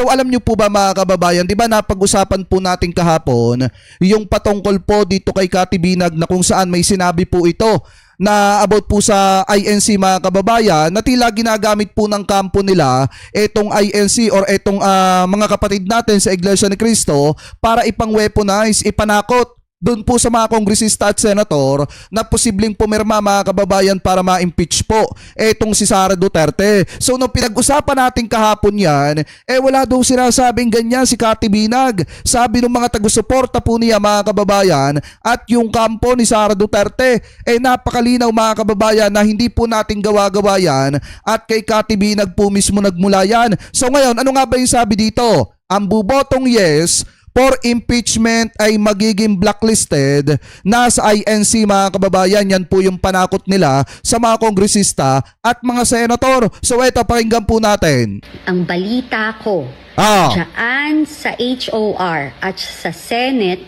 So alam niyo po ba mga kababayan, di ba napag-usapan po natin kahapon yung patungkol po dito kay Kati Binag na kung saan may sinabi po ito na about po sa INC mga kababayan na tila ginagamit po ng kampo nila itong INC or itong mga kapatid natin sa Iglesia ni Cristo para ipang-weaponize, ipanakot doon po sa mga kongresista at senator na posibleng pumirma mga kababayan para ma-impeach po etong si Sara Duterte. So nung pinag-usapan natin kahapon yan, wala daw sinasabing ganyan si Kati Binag. Sabi ng mga taga-suporta po niya mga kababayan at yung kampo ni Sara Duterte, napakalinaw mga kababayan na hindi po natin gawa-gawa yan at kay Kati Binag po mismo nagmula yan. So ngayon, ano nga ba yung sabi dito? Ang bubotong yes for impeachment ay magiging blacklisted na sa INC mga kababayan. Yan po yung panakot nila sa mga kongresista at mga senator. So eto, pakinggan po natin. Ang balita ko dyan sa HOR at sa Senate,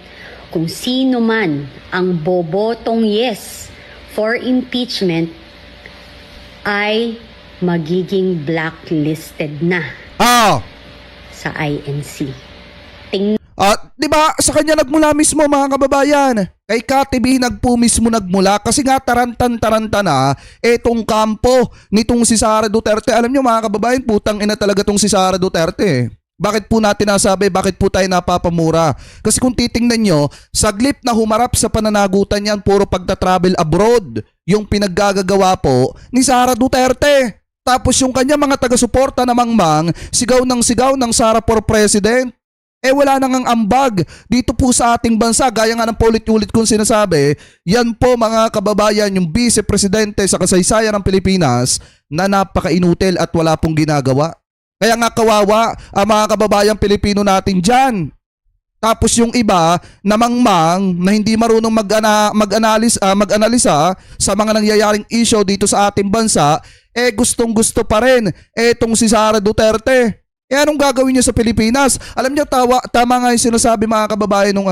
kung sino man ang bobotong yes for impeachment ay magiging blacklisted na sa INC. Di ba sa kanya nagmula mismo mga kababayan? Kay Kati Binag po mismo nagmula kasi nga tarantan-taranta na etong kampo nitong si Sara Duterte. Alam nyo mga kababayan, putang ina talaga tong si Sara Duterte. Bakit po natin nasabi, bakit po tayo napapamura? Kasi kung titingnan nyo, saglip na humarap sa pananagutan yan, puro pagta-travel abroad yung pinaggagawa po ni Sara Duterte. Tapos yung kanya mga taga-suporta na mangmang, sigaw ng Sara for President. Wala nang ambag dito po sa ating bansa. Gaya nga ng paulit-ulit kong sinasabi, yan po mga kababayan yung vice-presidente sa kasaysayan ng Pilipinas na napaka-inutil at wala pong ginagawa. Kaya nga kawawa ang mga kababayang Pilipino natin dyan. Tapos yung iba na mangmang na hindi marunong mag-analisa sa mga nangyayaring issue dito sa ating bansa, gustong-gusto pa rin etong si Sara Duterte. Anong gagawin niya sa Pilipinas? Alam niyo, tama nga yung sinasabi mga kababayan nung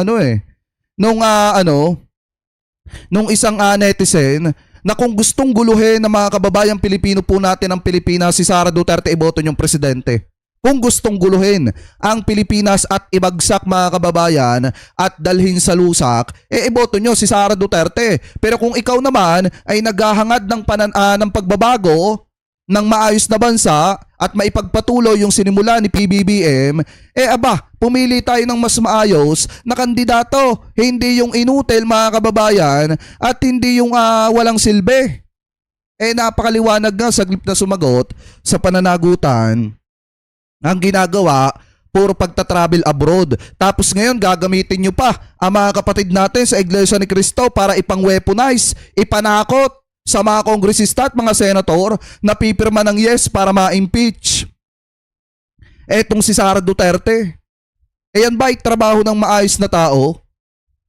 isang netizen na kung gustong guluhin ng mga kababayang Pilipino po natin ang Pilipinas, si Sara Duterte iboto niyong presidente. Kung gustong guluhin ang Pilipinas at ibagsak mga kababayan at dalhin sa lusak, iboto niyo si Sara Duterte. Pero kung ikaw naman ay naghahangad ng pagbabago ng maayos na bansa at maipagpatuloy yung sinimula ni PBBM, pumili tayo ng mas maayos na kandidato. Hindi yung inutil mga kababayan at hindi yung walang silbi. Napakaliwanag nga, saglip na sumagot sa pananagutan. Ang ginagawa, puro pagta-travel abroad. Tapos ngayon gagamitin nyo pa ang mga kapatid natin sa Iglesia ni Cristo para ipang-weaponize, ipanakot sa mga kongresista at mga senator na pipirma ng yes para ma-impeach etong si Sara Duterte. Yan ba ay trabaho ng maayos na tao?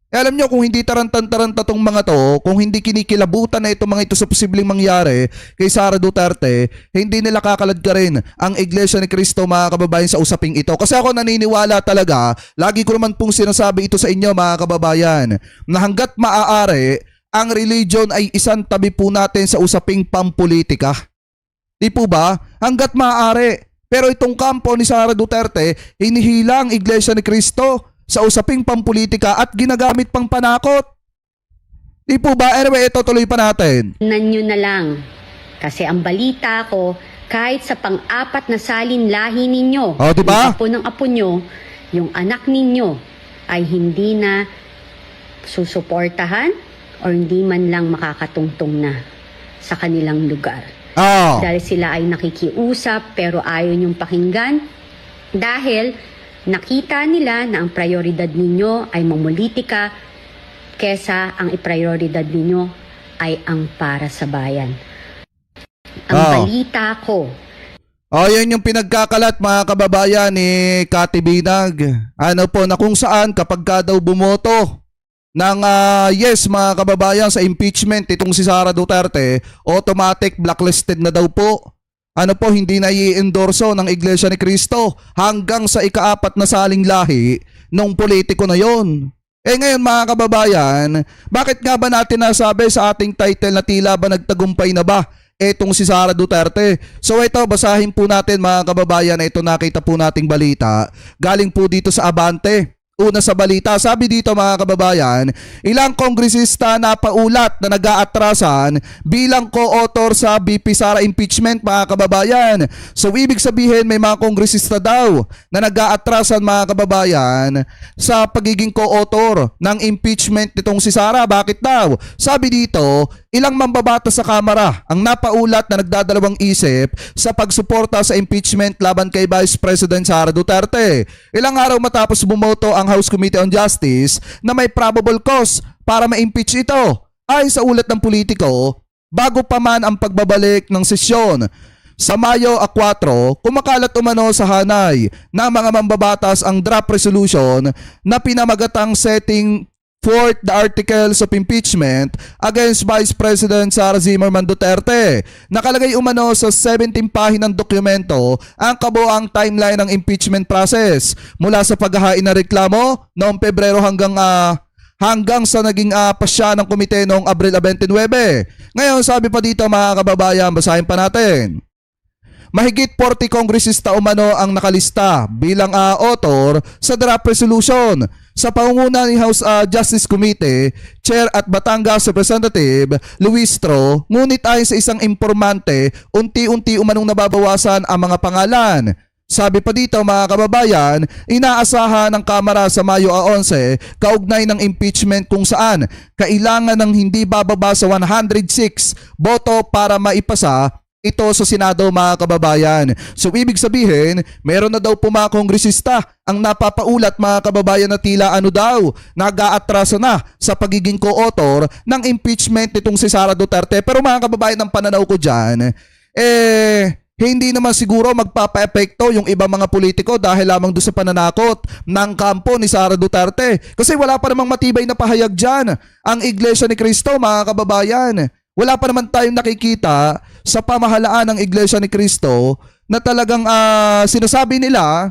Alam nyo, kung hindi tarantan-taranta tong mga to, kung hindi kinikilabutan na mga ito sa posibleng mangyari kay Sara Duterte, hindi nila kakalad ka rin ang Iglesia ni Cristo mga kababayan sa usaping ito. Kasi ako naniniwala talaga, lagi ko naman pong sinasabi ito sa inyo mga kababayan, na hanggat maaari, ang religion ay isang tabi po natin sa usaping pampolitika. Di po ba? Hanggat maaari. Pero itong kampo ni Sara Duterte, hinihila ang Iglesia ni Cristo sa usaping pampolitika at ginagamit pang panakot. Di po ba? Anyway, ito tuloy pa natin. Nanyo na lang. Kasi ang balita ko, kahit sa pang-apat na salin lahi ninyo, diba? yung apo ng apo nyo, yung anak ninyo, ay hindi na susuportahan o hindi man lang makakatungtong na sa kanilang lugar. Dahil sila ay nakikiusap pero ayaw niyong pakinggan dahil nakita nila na ang prioridad ninyo ay mamolitika kesa ang iprioridad ninyo ay ang para sa bayan. Ang balita ko. Yan yung pinagkakalat mga kababayan ni Kati Binag. Na kung saan kapag ka daw bumoto ng yes mga kababayan sa impeachment itong si Sara Duterte, automatic blacklisted na daw po. Hindi na i-endorso ng Iglesia ni Cristo hanggang sa ika-4 na saling lahi nung politiko na yon. Ngayon mga kababayan, bakit nga ba natin nasabi sa ating title na tila ba nagtagumpay na ba etong si Sara Duterte. So ito, basahin po natin mga kababayan, ito nakita po nating balita. Galing po dito sa Abante. Una sa balita, sabi dito mga kababayan, ilang kongresista na paulat na nag-aatrasan bilang co-author sa BP Sara impeachment mga kababayan. So ibig sabihin may mga kongresista daw na nag-aatrasan mga kababayan sa pagiging co-author ng impeachment nitong si Sara. Bakit daw? Sabi dito, ilang mambabatas sa Kamara ang napaulat na nagdadalawang isip sa pagsuporta sa impeachment laban kay Vice President Sara Duterte. Ilang araw matapos bumoto ang House Committee on Justice na may probable cause para ma-impeach ito. Ay sa ulat ng politiko, bago pa man ang pagbabalik ng sesyon. Sa Mayo 4, kumakalat umano sa hanay ng mga mambabatas ang draft resolution na pinamagatang setting forth the articles of impeachment against Vice President Sara Zimmerman Duterte. Nakalagay umano sa 17 pahinang dokumento ang kabuang timeline ng impeachment process mula sa paghahain ng reklamo noong Pebrero hanggang sa naging pasya ng komite noong Abril 29. Ngayon sabi pa dito mga kababayan, basahin pa natin. Mahigit 40 kongresista umano ang nakalista bilang author sa draft resolution. Sa pangunguna ni House Justice Committee, Chair at Batangas Representative Luis Tro, ngunit ayon sa isang informante, unti-unti umanong nababawasan ang mga pangalan. Sabi pa dito mga kababayan, inaasahan ng Kamara sa Mayo 11 kaugnay ng impeachment kung saan kailangan ng hindi bababa sa 106 boto para maipasa ito sa Senado mga kababayan. So ibig sabihin, meron na daw po mga kongresista ang napapaulat mga kababayan na tila nag-aatraso na sa pagiging co-author ng impeachment nitong si Sara Duterte. Pero mga kababayan, ng pananaw ko dyan, hindi naman siguro magpapa-epekto yung ibang mga politiko dahil lamang doon sa pananakot ng kampo ni Sara Duterte. Kasi wala pa namang matibay na pahayag dyan ang Iglesia ni Cristo mga kababayan. Wala pa naman tayong nakikita sa pamahalaan ng Iglesia ni Cristo na talagang sinasabi nila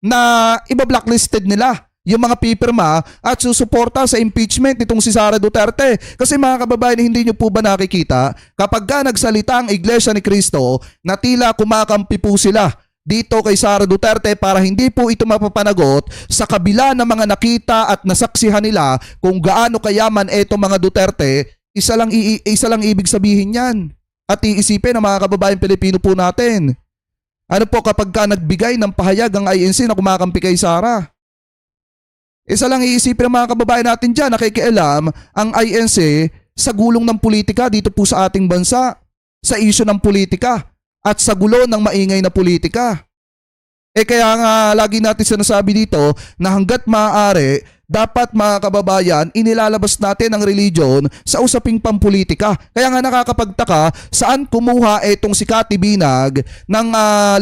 na iba-blacklisted nila yung mga pipirma at susuporta sa impeachment nitong si Sara Duterte. Kasi mga kababayan, hindi nyo po ba nakikita kapag nagsalita ang Iglesia ni Cristo na tila kumakampi po sila dito kay Sara Duterte para hindi po ito mapapanagot sa kabila ng mga nakita at nasaksihan nila kung gaano kayaman etong mga Duterte. Isa lang ibig sabihin yan. At iisipin ng mga kababayan Pilipino po natin. Ano po kapag nagbigay ng pahayag ang INC na kumakampi kay Sara? Isa lang iisipin ng mga kababayan natin dyan, nakikialam ang INC sa gulong ng politika dito po sa ating bansa, sa isyu ng politika at sa gulo ng maingay na politika. Kaya nga lagi natin sinasabi dito na hanggat maaari, dapat mga kababayan, inilalabas natin ang religion sa usaping pampolitika. Kaya nga nakakapagtaka saan kumuha etong si Cathy Binag ng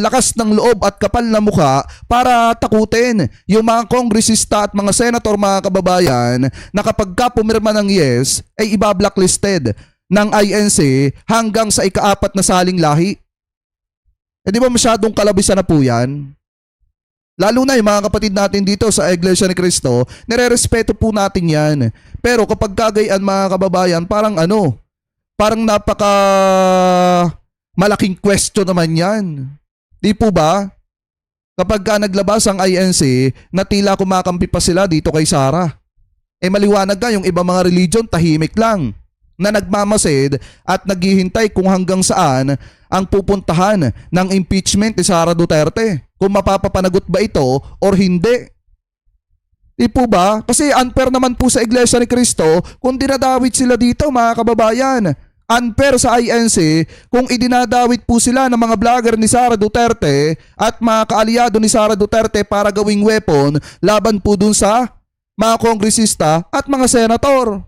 lakas ng loob at kapal na mukha para takutin yung mga kongresista at mga senator mga kababayan na kapag ka pumirma ng yes ay iba-blacklisted ng INC hanggang sa ika-4 na saling lahi. Di ba masyadong kalabisan na po yan? Lalo na yung mga kapatid natin dito sa Iglesia ni Cristo, nire-respeto po natin yan. Pero kapag kagayaan mga kababayan, parang napaka malaking question naman yan. Di po ba? Kapag naglabas ang INC, na tila kumakampi pa sila dito kay Sara. Maliwanag ka, yung ibang mga religion, tahimik lang. Na nagmamasid at naghihintay kung hanggang saan ang pupuntahan ng impeachment ni Sara Duterte. Kung mapapapanagot ba ito or hindi. Di po ba? Kasi unfair naman po sa Iglesia ni Cristo kung dinadawit sila dito mga kababayan. Unfair sa INC kung idinadawit po sila ng mga vlogger ni Sara Duterte at mga kaalyado ni Sara Duterte para gawing weapon laban po dun sa mga kongresista at mga senator.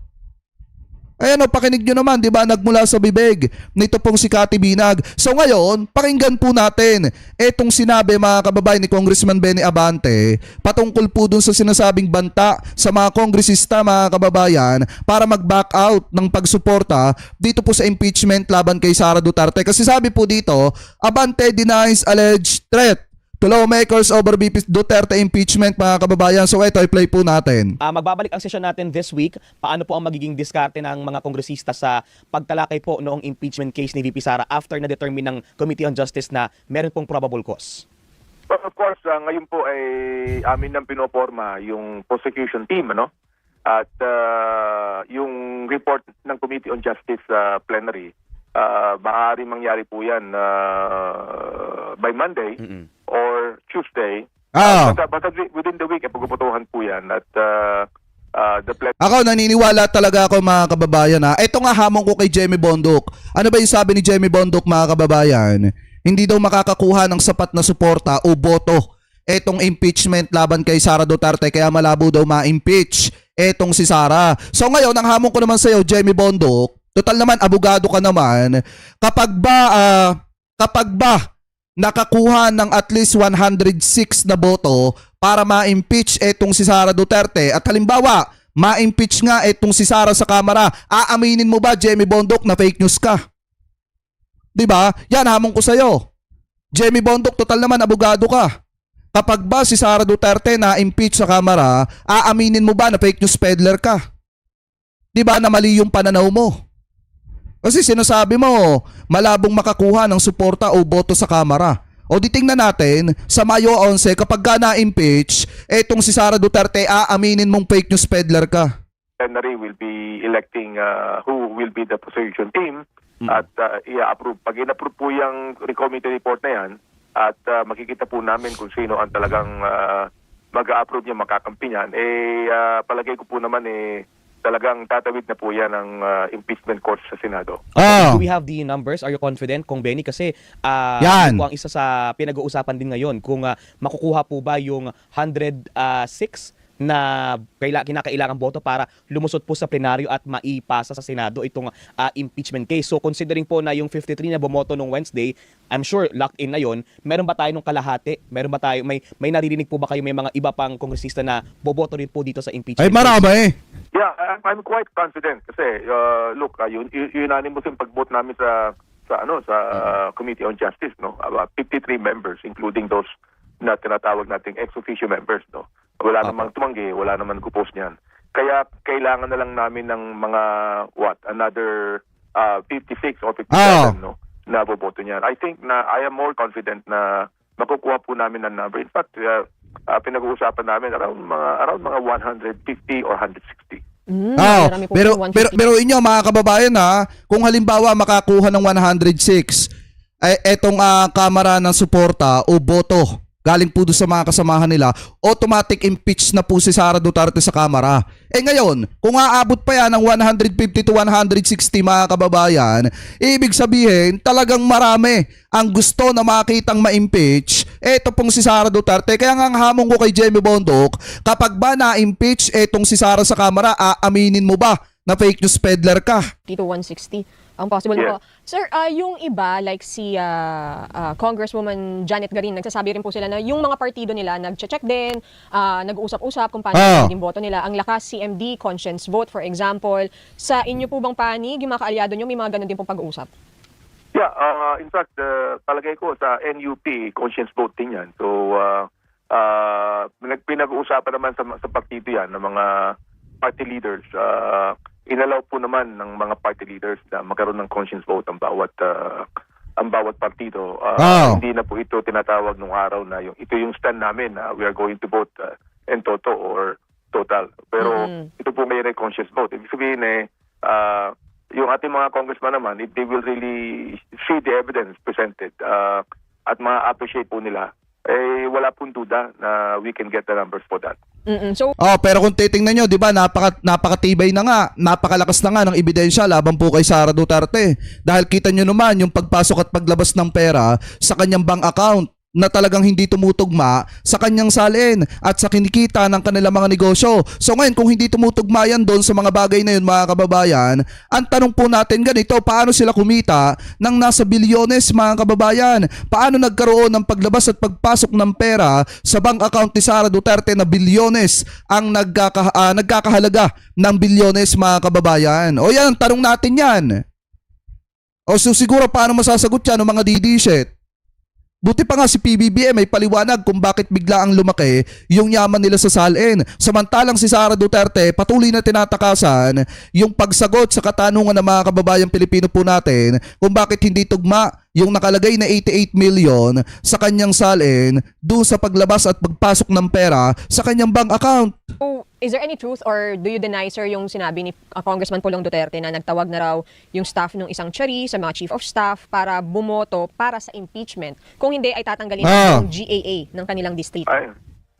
Ayan pakinig nyo naman, di ba? Nagmula sa bibig nito pong si Cathy Binag. So ngayon, pakinggan po natin etong sinabi mga kababayan ni Congressman Benny Abante patungkol po dun sa sinasabing banta sa mga kongresista mga kababayan para mag-back out ng pagsuporta dito po sa impeachment laban kay Sara Duterte. Kasi sabi po dito, Abante denies alleged threat to lawmakers over VP Duterte impeachment, mga kababayan. So ito, i-play po natin. Magbabalik ang sesyon natin this week. Paano po ang magiging diskarte ng mga kongresista sa pagtalakay po noong impeachment case ni VP Sara after na-determine ng Committee on Justice na meron pong probable cause? But of course, ngayon po ay amin nang pinoporma yung prosecution team, ano? At yung report ng Committee on Justice plenary, maaari mangyari po yan by Monday or Tuesday. Basta within the week, pagpuputuhan po yan. At the Ako, naniniwala talaga ako, mga kababayan. Ito nga hamon ko kay Jemmy Bondok. Ano ba yung sabi ni Jemmy Bondok, mga kababayan? Hindi daw makakakuha ng sapat na suporta o boto etong impeachment laban kay Sara Duterte, kaya malabo daw ma-impeach etong si Sara. So ngayon, ang hamon ko naman sa'yo, Jemmy Bondok, total naman, abogado ka naman, kapag ba nakakuha ng at least 106 na boto para ma-impeach etong si Sara Duterte, at halimbawa, ma-impeach nga etong si Sara sa Kamara, aaminin mo ba, Jemmy Bondok, na fake news ka? Diba? Yan, hamon ko sa'yo. Jemmy Bondok, total naman, abogado ka. Kapag ba si Sara Duterte na-impeach sa Kamara, aaminin mo ba na fake news peddler ka? Diba na mali yung pananaw mo? Kasi sinasabi mo, malabong makakuha ng suporta o boto sa Kamara. O di tingnan natin, sa Mayo 11, kapag ka na-impeach, etong si Sara Duterte, aaminin mong fake news peddler ka. plenary will be electing who will be the prosecution team. At i-approve. Pag in-approve po yung committee report na yan, at makikita po namin kung sino ang talagang mag-a-approve niya, makakampi niyan, palagay ko po naman talagang tatawid na po yan ang impeachment court sa Senado. Do we have the numbers? Are you confident, Kong Benny? Kasi yan po ang isa sa pinag-uusapan din ngayon, kung makukuha po ba yung 106 na kinakailangang boto para lumusot po sa plenaryo at maipasa sa Senado itong impeachment case. So considering po na yung 53 na bumoto nung Wednesday, I'm sure locked in na yon. Meron ba tayo nung kalahati? Meron ba tayo, may naririnig po ba kayo, may mga iba pang kongresista na boboto rin po dito sa impeachment case? Ay, marami. Yeah, I'm quite confident kasi look, unanimous yung pag-vote namin sa Committee on Justice, no? About 53 members, including those na tinatawag nating ex officio members, no? Wala namang tumanggi, wala namang kupos niyan. Kaya kailangan na lang namin ng mga another 56 or 57 no, na boboto niyan. I think na I am more confident na makukuha po namin ang number. In fact, pinag-uusapan namin around mga 150 or 160. Pero inyo, mga kababayan, kung halimbawa makakuha ng 106 etong Kamara ng suporta o boto galing po doon sa mga kasamahan nila, automatic impeach na po si Sara Duterte sa Kamara. Ngayon, kung aabot pa yan ng 150 to 160, mga kababayan, ibig sabihin, talagang marami ang gusto na makitang ma-impeach eto pong si Sara Duterte. Kaya nga ang hamon ko kay Jemmy Bondok, kapag ba na-impeach etong si Sara sa Kamara, aaminin mo ba na fake news peddler ka? Dito 160 ang possible po. Sir, yung iba like si Congresswoman Janet Garin, nagsasabi rin po sila na yung mga partido nila nagche-check din, nag-uusap-usap kung paano yung boto nila. Ang lakas CMD, conscience vote for example. Sa inyo po bang panig, yung mga kaalyado nyo, may mga ganun din pong pag-uusap? Yeah, in fact, palagay ko sa NUP, conscience vote din yan. So, pinag-uusapan naman sa partido yan ng mga party leaders. Inalaw po naman ng mga party leaders na magkaroon ng conscience vote ang bawat partido. Hindi na po ito tinatawag nung araw na ito yung stand namin na we are going to vote en toto or total. Pero ito po may conscience vote. Ibig sabihin yung ating mga congressman naman, if they will really see the evidence presented at ma-appreciate po nila, wala pong duda na we can get the numbers for that. Pero kung titingnan nyo, di ba, napakatibay na nga, napakalakas na nga ng ebidensya laban po kay Sara Duterte. Dahil kita nyo naman yung pagpasok at paglabas ng pera sa kanyang bank account na talagang hindi tumutugma sa kanyang salin at sa kinikita ng kanilang mga negosyo. So ngayon, kung hindi tumutugma yan doon sa mga bagay na yun, mga kababayan, ang tanong po natin ganito, paano sila kumita ng nasa bilyones, mga kababayan? Paano nagkaroon ng paglabas at pagpasok ng pera sa bank account ni Sara Duterte na bilyones ang nagkakahalaga ng bilyones, mga kababayan? O yan, tanong natin yan. O so siguro paano masasagot yan ng mga didiset? Buti pa nga si PBBM may paliwanag kung bakit bigla ang lumaki yung yaman nila sa salin. Samantalang si Sara Duterte patuloy na tinatakasan yung pagsagot sa katanungan ng mga kababayang Pilipino po natin kung bakit hindi tugma yung nakalagay na 88 million sa kanyang salin doon sa paglabas at pagpasok ng pera sa kanyang bank account. So, is there any truth or do you deny, sir, yung sinabi ni Congressman Pulong Duterte na nagtawag na raw yung staff ng isang tiari sa mga chief of staff para bumoto para sa impeachment? Kung hindi, ay tatanggalin yung GAA ng kanilang distrito. Ay,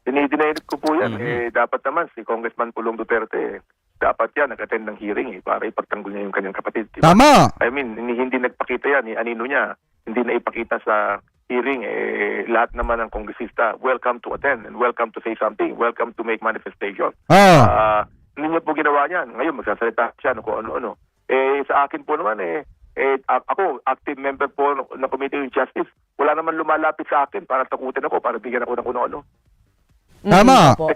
dinideny ko po yan. Dapat naman si Congressman Pulong Duterte, dapat yan nag-attend ng hearing para ipagtanggol niya yung kanyang kapatid. Diba? Tama! I mean, hindi nagpakita yan. Anino niya, hindi na ipakita sa hearing. Lahat naman ng kongresista, welcome to attend and welcome to say something. Welcome to make manifestation. Hindi niya po ginawa yan. Ngayon, magsasalita siya kung ano-ano. Sa akin po naman, ako, active member po ng Committee on Justice, wala naman lumalapit sa akin para takutin ako, para bigyan ako ng kuno-ano. Tama! Po.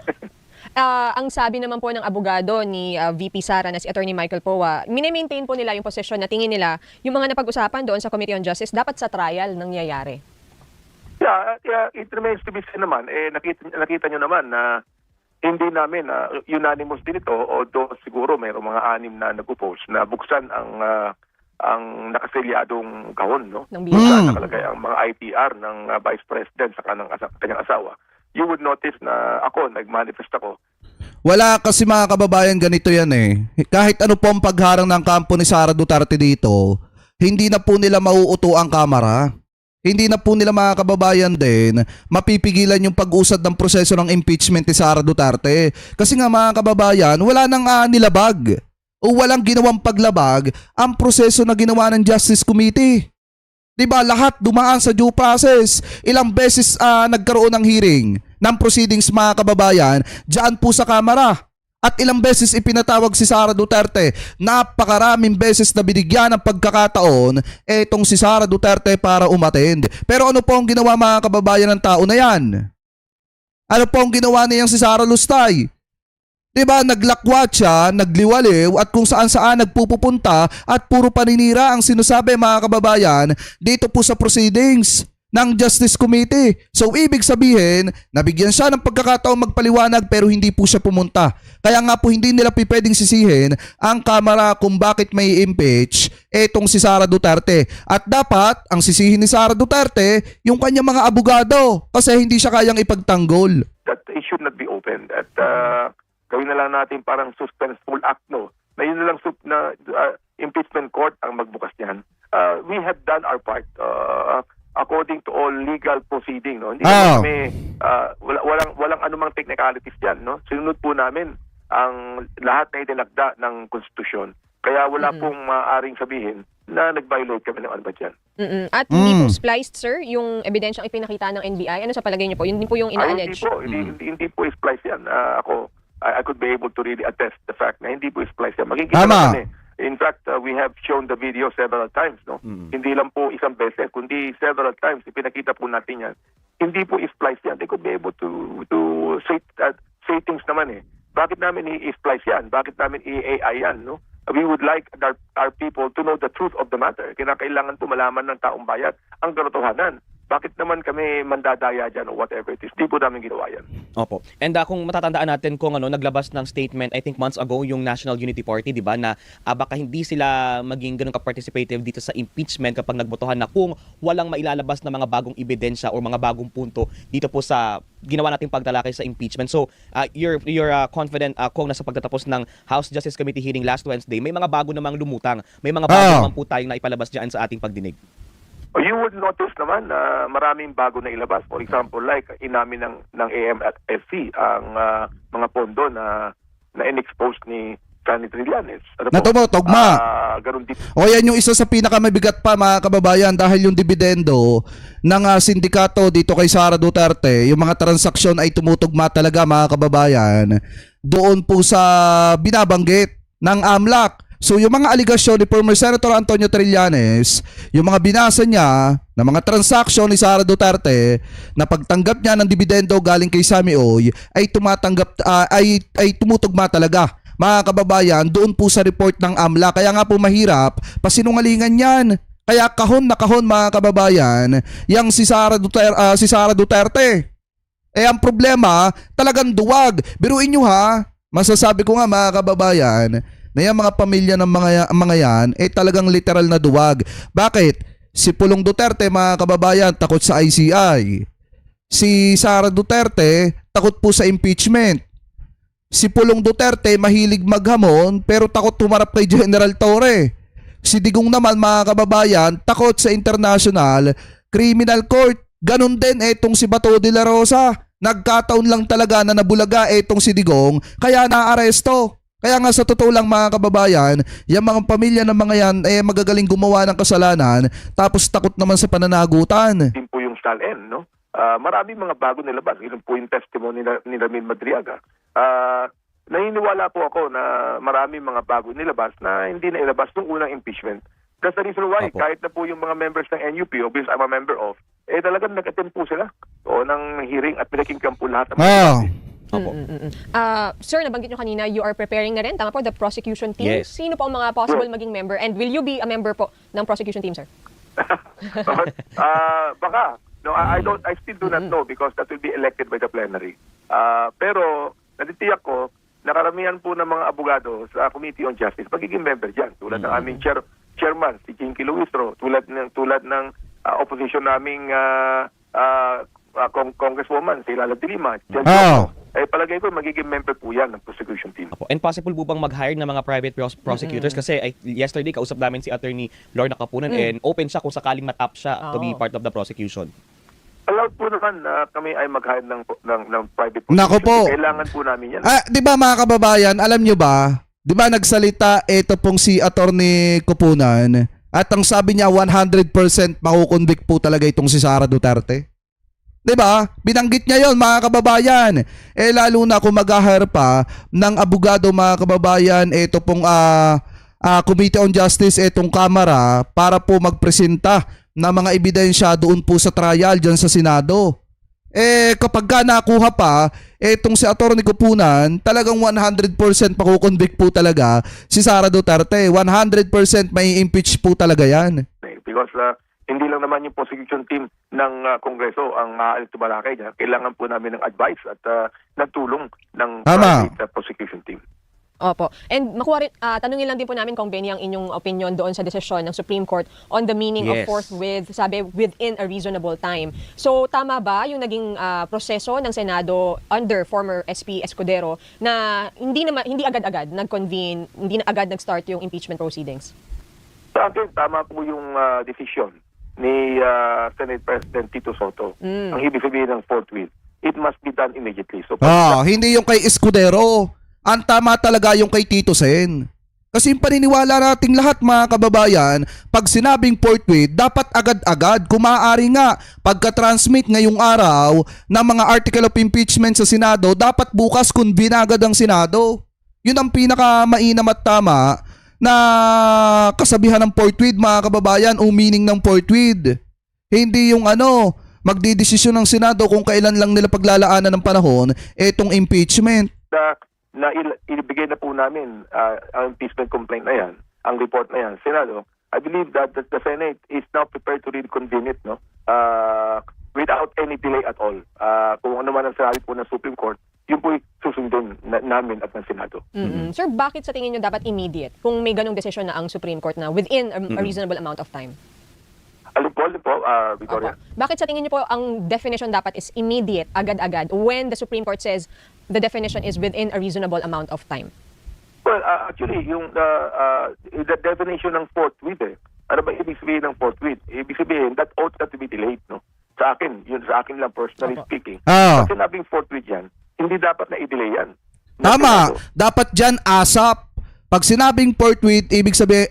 Ang sabi naman po ng abogado ni VP Sara na si Attorney Michael Poa, mini-maintain po nila yung posisyon na tingin nila yung mga napag-usapan doon sa Committee on Justice dapat sa trial nangyayari. Yeah, it remains to be seen naman. Nakita nyo naman na hindi namin unanimous din ito, although siguro mayroong mga 6 na nag-oppose na buksan ang nakaselyadong kahon, no? Buksan nakalagay ang mga ITR ng Vice President sa kanyang asawa. You would notice na ako, nag-manifest ako. Wala kasi mga kababayan ganito yan eh. Kahit ano po ang pagharang ng kampo ni Sara Duterte dito, hindi na po nila mauuto ang kamera. Hindi na po nila mga kababayan din mapipigilan yung pag-usad ng proseso ng impeachment ni Sara Duterte. Kasi nga mga kababayan, wala nang nilabag o walang ginawang paglabag ang proseso na ginawa ng Justice Committee. Diba, lahat dumaan sa due process. Ilang beses nagkaroon ng hearing ng proceedings mga kababayan dyan po sa Kamara. At ilang beses ipinatawag si Sara Duterte. Napakaraming beses na binigyan ng pagkakataon etong si Sara Duterte para umattend. Pero ano po ang ginawa mga kababayan ng tao na yan? Ano po ang ginawa niyang si Sara Lustay? Diba, naglakwat siya, nagliwaliw at kung saan-saan nagpupunta at puro paninira ang sinasabi mga kababayan dito po sa proceedings ng Justice Committee. So ibig sabihin, nabigyan siya ng pagkakataong magpaliwanag pero hindi po siya pumunta. Kaya nga po hindi nila pwedeng sisihin ang Kamara kung bakit may impeach etong si Sara Duterte. At dapat ang sisihin ni Sara Duterte yung kanyang mga abogado kasi hindi siya kayang ipagtanggol. That it should not be opened. At gawin na lang natin parang suspenseful act, no? Na yun na lang impeachment court ang magbukas niyan. We have done our part according to all legal proceeding, no? Hindi naman kami walang anumang technicalities diyan, no? Sinunod po namin ang lahat na itinakda ng konstitusyon. Kaya wala pong maaaring sabihin na nag-violate kami ng ano ba dyan. At hindi po spliced, sir, yung ebidensyang ipinakita ng NBI. Ano sa palagay niyo po? Yun din po yung ina-allege. Hindi po splice yan. Ako, I could be able to really attest the fact na hindi po splice yan. Magiging naman eh. In fact, we have shown the video several times, no? Hindi lang po isang beses, kundi several times ipinakita po natin yan. Hindi po splice yan. They could be able to say things naman eh. Bakit namin i-splice yan? Bakit namin i-AI yan, no? We would like our people to know the truth of the matter. Kinakailangan po malaman ng taong bayan ang katotohanan. Bakit naman kami mandadaya dyan or whatever it is? Di po namin ginawa yan. Opo. And kung matatandaan natin kung naglabas ng statement, I think months ago, yung National Unity Party, di ba, na baka hindi sila maging ganun ka-participative dito sa impeachment kapag nagbotohan na kung walang mailalabas na mga bagong ebidensya o mga bagong punto dito po sa ginawa nating pagtalakay sa impeachment. So, you're confident kung nasa pagtatapos ng House Justice Committee hearing last Wednesday, may mga bago namang lumutang, may mga bago namang po tayong naipalabas dyan sa ating pagdinig. You would notice naman na maraming bago na ilabas. For example, like inamin ng AMFC ang mga pondo na in-expose ni Johnny Trillanes. Tugma. Ganun din. O yan yung isa sa pinakamabigat pa mga kababayan dahil yung dividendo ng sindikato dito kay Sara Duterte, yung mga transaksyon ay tumutugma talaga mga kababayan doon po sa binabanggit ng AMLAC. So yung mga aligasyon ni former Senator Antonio Trillanes, yung mga binasa niya na mga transaksyon ni Sara Duterte na pagtanggap niya ng dividendo galing kay Sammy Oy ay ay tumutugma talaga. Mga kababayan, doon po sa report ng AMLA. Kaya nga po mahirap pasinungalingan yan. Kaya kahon na kahon mga kababayan, yang si Sara Duterte. Eh ang problema, talagang duwag. Biruin nyo ha, masasabi ko nga mga kababayan, na yung mga pamilya ng mga yan, eh talagang literal na duwag. Bakit? Si Pulong Duterte mga kababayan, takot sa ICI. Si Sara Duterte, takot po sa impeachment. Si Pulong Duterte, mahilig maghamon, pero takot tumarap kay General Torre. Si Digong naman mga kababayan, takot sa International Criminal Court. Ganon din etong si Bato de la Rosa. Nagkataon lang talaga na nabulaga etong si Digong, kaya naaresto. Kaya nga sa totoo lang mga kababayan, yung mga pamilya ng mga yan eh magagaling gumawa ng kasalanan, tapos takot naman sa pananagutan. Din po yung SALN, no? Marami mga bago nilabas. Ilan po yung testimony ni Ramil Madriaga. Naniniwala po ako na marami mga bago nilabas na hindi na ilabas nung unang impeachment. That's the reason why, kahit na po yung mga members ng NUP, obviously I'm a member of, eh talagang nag-attend po sila ng hearing at pinakinggan po lahat ng Opo. Sir, nabanggit nyo kanina, you are preparing na rin, tama po, the prosecution team. Yes. Sino po ang mga possible maging member? And will you be a member po ng prosecution team, sir? Baka. No, I still do not know because that will be elected by the plenary. Pero natitiyak ko, nakaramihan po ng mga abogado sa Committee on Justice magiging member dyan. Tulad ng aming chairman, si Jinky Luistro, tulad ng opposition naming congresswoman, si Lala de Lima. Palagay ko magiging member po yan ng prosecution team. Opo. And possible po bang mag-hire ng mga private prosecutors? Kasi yesterday, kausap namin si Attorney Lorna Capunan and open siya kung sakaling matap siya to be part of the prosecution. Allowed po naman na kami ay mag-hire ng private prosecution. Nako po. Kailangan po namin yan. Di ba mga kababayan, alam nyo ba, di ba nagsalita ito pong si Attorney Capunan at ang sabi niya 100% makukonvict po talaga itong si Sara Duterte? Di ba? Binanggit niya yon mga kababayan. Eh lalo na kung mag-hire pa ng abogado mga kababayan, ito pong Committee on Justice, itong Kamara para po magpresenta na mga ebidensya doon po sa trial dyan sa Senado. Eh kapag ka nakuha pa, etong si Atty. Capunan, talagang 100% makukonvict po talaga si Sara Duterte. 100% may impeach po talaga yan. Because hindi lang naman yung prosecution team ng Kongreso ang tumalakay niya. Kailangan po namin ng advice at nagtulong ng private prosecution team. Opo. And makuha rin, tanungin lang din po namin kung Benny ang inyong opinion doon sa desisyon ng Supreme Court on the meaning of forthwith, sabi within a reasonable time. So tama ba yung naging proseso ng Senado under former SP Escudero na hindi agad-agad nag-convene, hindi na agad nag-start yung impeachment proceedings? Sa akin, tama po yung desisyon ni Senate President Tito Soto. Ang ibig sabihin ng forthwith, it must be done immediately. So, hindi yung kay Escudero. Ang tama talaga yung kay Tito Sen. Kasi yung paniniwala nating lahat mga kababayan, pag sinabing forthwith, dapat agad-agad. Kung maaari nga, pagka-transmit ngayong araw ng mga article of impeachment sa Senado, dapat bukas convene agad ang Senado. Yun ang pinaka-mainam at tama na kasabihan ng forthwith mga kababayan o meaning ng forthwith. Hindi yung magdidesisyon ng Senado kung kailan lang nila paglalaanan ng panahon etong impeachment. Na ibigay na po namin ang impeachment complaint na yan, ang report na yan, Senado. I believe that the Senate is now prepared to reconvene it, no? Without any delay at all. Kung ano man ang sinabi po ng Supreme Court, yun po susundin namin at ng Senado. Sir, bakit sa tingin nyo dapat immediate kung may ganong desisyon na ang Supreme Court na within a reasonable amount of time? Alin po, Victoria? Opo. Bakit sa tingin niyo po ang definition dapat is immediate, agad-agad, when the Supreme Court says the definition is within a reasonable amount of time? Well, actually, yung the definition ng forthwith, ano ba ibig sabihin ng forthwith? Ibig sabihin, that ought not to be delayed, no? Sa akin lang personally speaking. Pag sinabing forthwith yan, hindi dapat na i-delay yan. Tama. Dapat dyan ASAP. Pag sinabing forthwith, ibig sabihin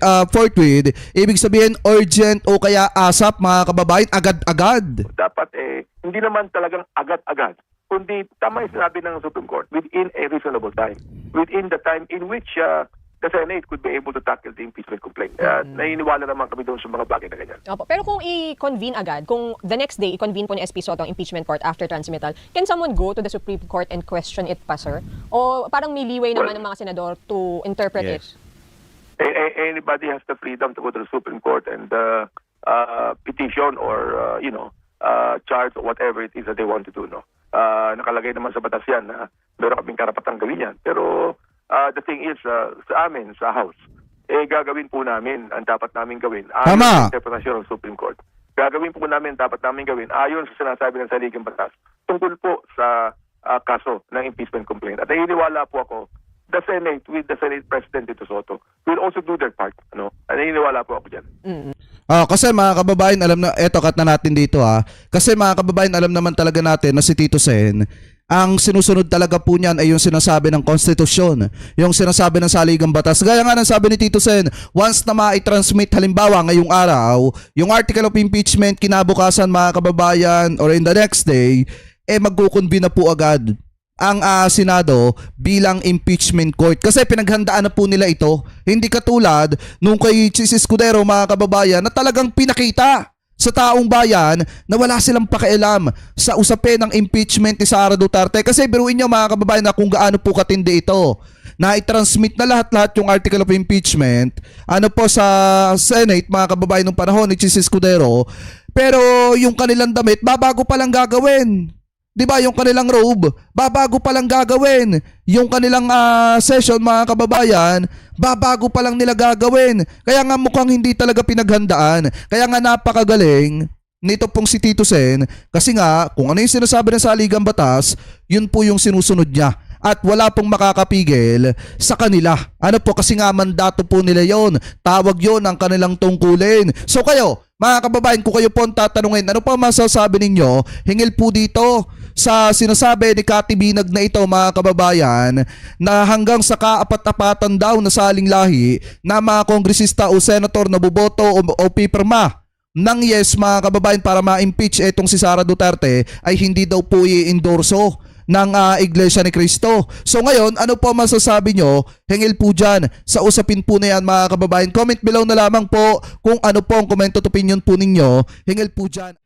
urgent o kaya ASAP mga kababayan, agad-agad. Dapat hindi naman talagang agad-agad, kundi tama yung sinabi ng Supreme Court, within a reasonable time. Within the time in which the Senate could be able to tackle the impeachment complaint. Naniniwala naman kami doon sa mga bagay na ganyan. Opo. Pero kung i-convene agad, kung the next day i-convene po ni SP Soto ang impeachment court after transmittal, can someone go to the Supreme Court and question it pa, sir? O parang may leeway naman ng mga senador to interpret it? Anybody has the freedom to go to the Supreme Court and petition or charge or whatever it is that they want to do, no. Nakalagay naman sa batas yan na meron kaming karapatang gawin yan. Pero the thing is, sa amin, sa House, gagawin po namin ang dapat namin gawin ayon Tama. sa interpretasyon ng Supreme Court. Gagawin po namin dapat namin gawin ayon sa sinasabi ng saligang batas tungkol po sa kaso ng impeachment complaint. At naniniwala po ako, the Senate with the Senate President Tito Soto will also do their part. At naniniwala po ako dyan. Kasi mga kababayan, alam na, eto cut na natin dito Kasi mga kababayan, alam naman talaga natin na si Tito Sen, ang sinusunod talaga po niyan ay yung sinasabi ng konstitusyon, yung sinasabi ng saligang batas. Gaya nga ng sabi ni Tito Sen, once na ma-transmit halimbawa ngayong araw, yung article of impeachment kinabukasan mga kababayan or in the next day, magkukonvene na po agad ang Senado bilang impeachment court. Kasi pinaghandaan na po nila ito. Hindi katulad nung kay Chis Escudero mga kababayan na talagang pinakita sa taong bayan na wala silang pakialam sa usapin ng impeachment ni Sara Duterte. Kasi biruin nyo mga kababayan na kung gaano po katindi ito. Na i-transmit na lahat-lahat yung article of impeachment sa Senate mga kababayan nung panahon ni Chis Escudero. Pero yung kanilang damit, babago pa lang gagawin. 'Di ba yung kanilang robe, babago pa lang gagawin. Yung kanilang session mga kababayan, babago pa lang nila gagawin. Kaya nga mukhang hindi talaga pinaghandaan. Kaya nga napakagaling nito pong si Tito Sen kasi nga kung ano yung sinasabi ng saligang batas, yun po yung sinusunod niya. At wala pong makakapigil sa kanila. Kasi nga mandato po nila yon. Tawag yon ang kanilang tungkulin. So kayo, mga kababayan, kung kayo po ang tatanungin, ano pa masasabi ninyo? Hingil po dito sa sinasabi ni Cathy Binag na ito mga kababayan na hanggang sa kaapat-apatan daw na saling lahi na mga kongresista o senator na boboto o pipirma ng yes mga kababayan para ma-impeach itong si Sara Duterte ay hindi daw po i-endorso ng Iglesia ni Cristo. So ngayon, ano po masasabi nyo? Hingil po dyan sa usapin po na yan mga kababayan. Comment below na lamang po kung ano po ang comment at opinion po ninyo. Hingil po dyan.